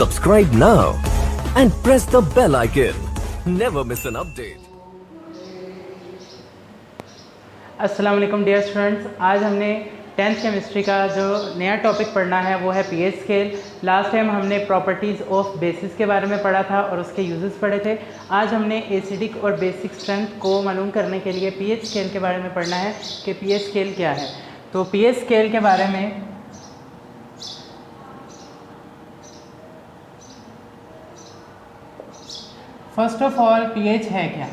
Subscribe now and press the bell icon. Never miss an update. अस्सलाम वालेकुम dear students, आज हमने 10th chemistry का जो नया टॉपिक पढ़ना है वो है पीएच स्केल। लास्ट टाइम हमने प्रॉपर्टीज़ ऑफ बेसिस के बारे में पढ़ा था और उसके यूजेस पढ़े थे। आज हमने एसिडिक और बेसिक स्ट्रेंथ को मालूम करने के लिए पीएच स्केल के बारे में पढ़ना है कि पीएच स्केल क्या है। तो पीएच स्केल के बारे में फर्स्ट ऑफ ऑल पीएच है क्या?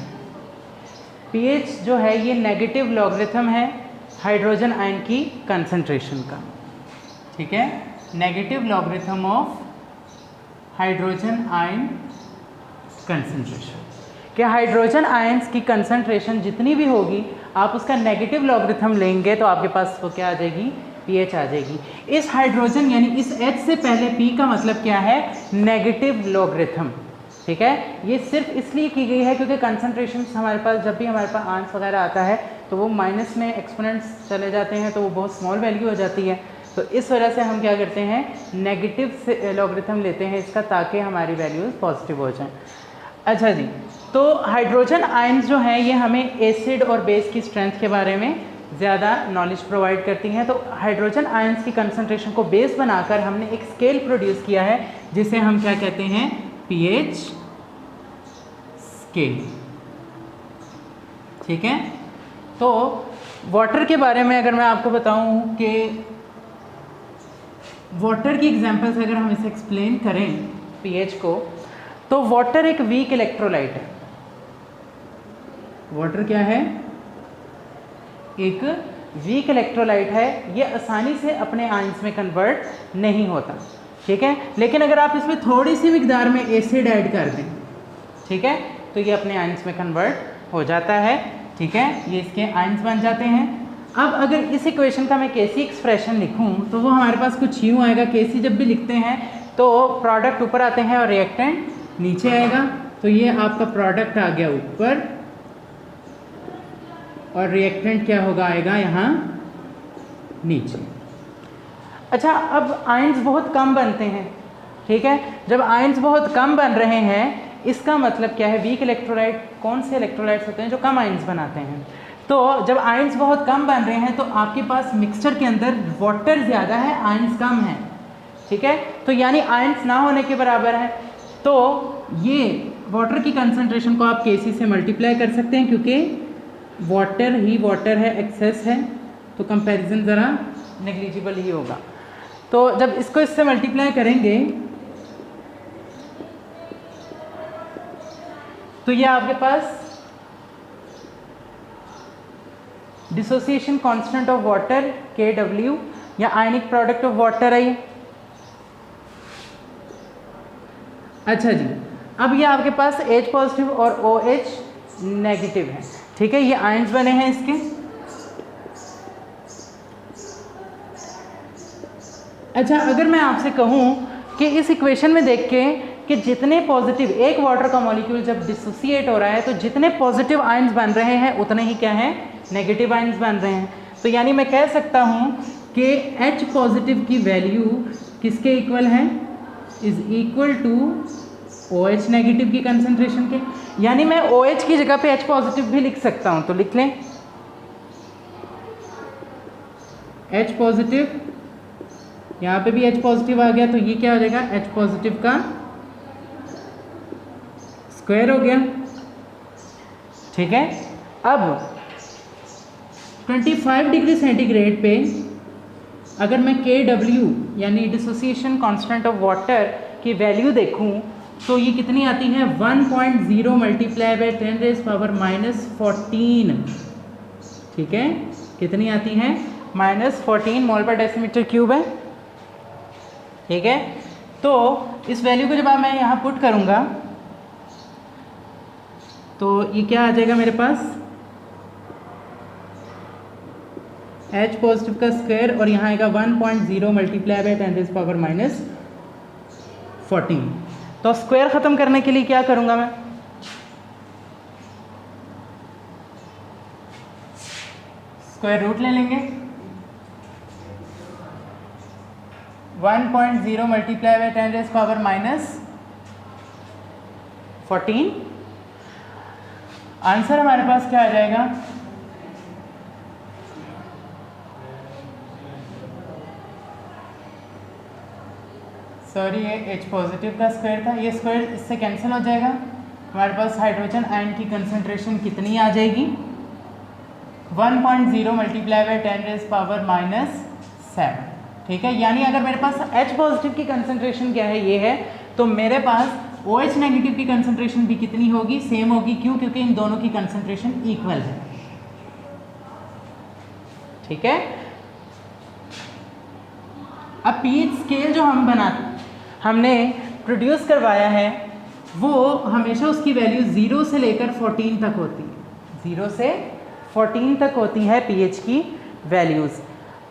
पीएच जो है ये नेगेटिव लॉगरिथम है हाइड्रोजन आयन की कंसंट्रेशन का, ठीक है। Negative logarithm of hydrogen ion concentration कि हाइड्रोजन आयंस की कंसंट्रेशन जितनी भी होगी आप उसका नेगेटिव लॉगरिथम लेंगे तो आपके पास वो क्या आ जाएगी? पीएच आ जाएगी। इस हाइड्रोजन यानी इस H से पहले P का मतलब क्या है? नेगेटिव लॉगरिथम, ठीक है। ये सिर्फ इसलिए की गई है क्योंकि कंसंट्रेशन हमारे पास जब भी हमारे पास आंस वगैरह आता है तो वो माइनस में एक्सपोनेंट्स चले जाते हैं तो वो बहुत स्मॉल वैल्यू हो जाती है। तो इस वजह से हम क्या करते हैं? नेगेटिव से लॉगरिथम लेते हैं इसका, ताकि हमारी वैल्यूज़ पॉजिटिव हो जाएं। अच्छा जी, तो हाइड्रोजन आयंस जो हैं ये हमें एसिड और बेस की स्ट्रेंथ के बारे में ज़्यादा नॉलेज प्रोवाइड करती हैं। तो हाइड्रोजन आयंस की कंसंट्रेशन को बेस बनाकर हमने एक स्केल प्रोड्यूस किया है जिसे हम क्या कहते हैं? पीएच स्केल, ठीक है। तो वाटर के बारे में अगर मैं आपको बताऊं कि वाटर की एग्जांपल्स अगर हम इसे एक्सप्लेन करें पीएच को, तो वाटर एक वीक इलेक्ट्रोलाइट है। वाटर क्या है? एक वीक इलेक्ट्रोलाइट है। ये आसानी से अपने आयंस में कन्वर्ट नहीं होता, ठीक है। लेकिन अगर आप इसमें थोड़ी सी मिकदार में एसिड ऐड कर दें, ठीक है, तो ये अपने आयंस में कन्वर्ट हो जाता है, ठीक है। ये इसके आयंस बन जाते हैं। अब अगर इस इक्वेशन का मैं केसी एक्सप्रेशन लिखूं तो वो हमारे पास कुछ यूँ आएगा। केसी जब भी लिखते हैं तो प्रोडक्ट ऊपर आते हैं और रिएक्टेंट नीचे आएगा। तो ये आपका प्रोडक्ट आ गया ऊपर और रिएक्टेंट क्या होगा? आएगा यहाँ नीचे। अच्छा, अब आयंस बहुत कम बनते हैं, ठीक है। जब आयंस बहुत कम बन रहे हैं इसका मतलब क्या है? वीक इलेक्ट्रोलाइट कौन से इलेक्ट्रोलाइट्स होते हैं जो कम आयंस बनाते हैं? तो जब आयंस बहुत कम बन रहे हैं तो आपके पास मिक्सचर के अंदर वाटर ज़्यादा है, आयंस कम है, ठीक है। तो यानी आयंस ना होने के बराबर है। तो ये वाटर की कंसंट्रेशन को आप केसी से मल्टीप्लाई कर सकते हैं क्योंकि वाटर ही वाटर है, एक्सेस है, तो कंपैरिजन ज़रा नेग्लिजिबल ही होगा। तो जब इसको इससे मल्टीप्लाई करेंगे तो ये आपके पास dissociation constant of water Kw या आयनिक प्रोडक्ट ऑफ वाटर है। अच्छा जी, अब ये आपके पास H पॉजिटिव और OH नेगेटिव है, ठीक है। ये आयंस बने हैं इसके। अच्छा, अगर मैं आपसे कहूँ कि इस इक्वेशन में देख के कि जितने पॉजिटिव एक वाटर का मॉलिक्यूल जब डिसोसिएट हो रहा है तो जितने पॉजिटिव आयंस बन रहे हैं उतने ही क्या है? नेगेटिव आयंस बन रहे हैं। तो यानी मैं कह सकता हूँ कि H पॉजिटिव की वैल्यू किसके इक्वल है? Is equal to OH negative की कंसंट्रेशन के। यानी मैं OH की जगह पे H पॉजिटिव भी लिख सकता हूँ, तो लिख लें H पॉजिटिव, यहाँ पे भी H पॉजिटिव आ गया तो ये क्या हो जाएगा? H पॉजिटिव का स्क्वायर हो गया, ठीक है। अब 25 डिग्री सेंटीग्रेड पे अगर मैं Kw यानी डिसोसिएशन कांस्टेंट ऑफ वाटर की वैल्यू देखूं तो ये कितनी आती है? 1.0 मल्टीप्लाई बाय 10⁻⁻14, ठीक है। कितनी आती है? -14 मोल पर डेसीमीटर क्यूब है, ठीक है। तो इस वैल्यू को जब मैं यहाँ पुट करूँगा तो ये क्या आ जाएगा मेरे पास? H पॉजिटिव का स्क्वायर और यहाँ आएगा 1.0 मल्टीप्लाई बाय 10⁻⁻14। तो स्क्वायर ख़त्म करने के लिए क्या करूँगा मैं? स्क्वायर रूट ले लेंगे। 1.0 multiply by 10 rays power -14। Answer हमारे पास क्या आ जाएगा? सॉरी, ये H पॉजिटिव का स्क्वायर था, ये स्क्वायर इससे कैंसिल हो जाएगा। हमारे पास हाइड्रोजन आयन की कंसंट्रेशन कितनी आ जाएगी? 1.0 मल्टीप्लाई बाय 10 रेज़ पावर -7। ठीक है, यानी अगर मेरे पास H पॉजिटिव की कंसंट्रेशन क्या है, ये है, तो मेरे पास OH नेगेटिव की कंसंट्रेशन भी कितनी होगी? सेम होगी। क्यों? क्योंकि इन दोनों की कंसंट्रेशन इक्वल है। ठीक है, अब pH स्केल जो हमने प्रोड्यूस करवाया है, वो हमेशा उसकी वैल्यू 0 से लेकर 14 तक होती है। 0 से 14 तक होती है pH की वैल्यूज़।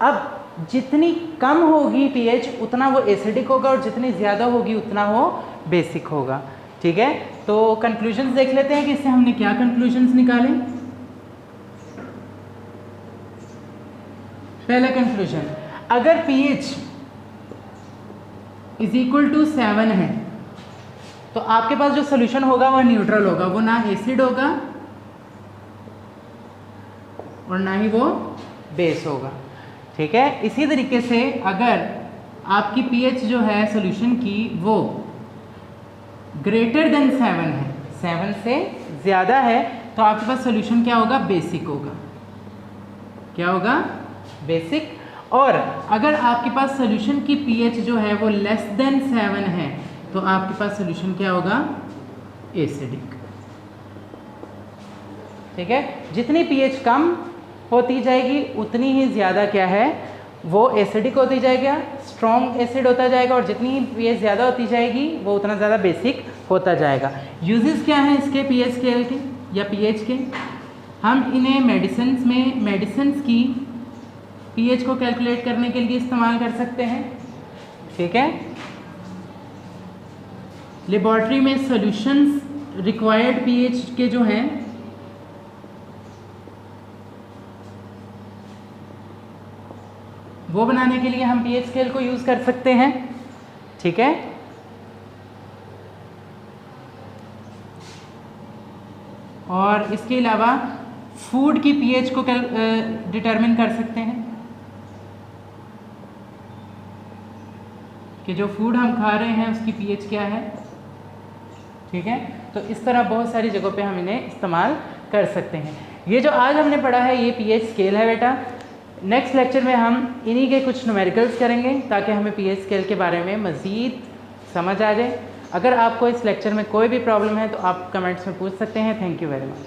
अब जितनी कम होगी pH उतना वो एसिडिक होगा, और जितनी ज़्यादा होगी उतना वो बेसिक होगा। ठीक है, तो कंक्लूजन्स देख लेते हैं कि इससे हमने क्या कंक्लूजन्स निकाले। पहला कंक्लूजन, अगर pH इज इक्वल टू 7 है तो आपके पास जो सोल्यूशन होगा वह न्यूट्रल होगा, वो ना एसिड होगा और ना ही वो बेस होगा। ठीक है, इसी तरीके से अगर आपकी pH जो है सोल्यूशन की वो ग्रेटर देन 7 है, 7 से ज़्यादा है, तो आपके पास सोल्यूशन क्या होगा? बेसिक होगा। क्या होगा? बेसिक। और अगर आपके पास सोल्यूशन की pH जो है वो लेस देन 7 है, तो आपके पास सोल्यूशन क्या होगा? एसिडिक। ठीक है, जितनी pH कम होती जाएगी उतनी ही ज़्यादा क्या है, वो एसिडिक होती जाएगा, स्ट्रॉन्ग एसिड होता जाएगा, और जितनी pH ज़्यादा होती जाएगी वो उतना ज़्यादा बेसिक होता जाएगा। यूजेस क्या हैं इसके pH स्केल के या pH के? हम इन्हें मेडिसिन्स की pH को कैलकुलेट करने के लिए इस्तेमाल कर सकते हैं। ठीक है, लेबॉर्ट्री में सॉल्यूशंस रिक्वायर्ड pH के जो हैं वो बनाने के लिए हम pH स्केल को यूज़ कर सकते हैं। ठीक है, और इसके अलावा फूड की pH को डिटरमिन कर सकते हैं कि जो फूड हम खा रहे हैं उसकी pH क्या है। ठीक है, तो इस तरह बहुत सारी जगहों पे हम इन्हें इस्तेमाल कर सकते हैं। ये जो आज हमने पढ़ा है ये pH स्केल है बेटा। नेक्स्ट लेक्चर में हम इन्हीं के कुछ न्यूमेरिकल्स करेंगे ताकि हमें pH स्केल के बारे में मज़ीद समझ आ जाए। अगर आपको इस लेक्चर में कोई भी प्रॉब्लम है तो आप कमेंट्स में पूछ सकते हैं। Thank you very much.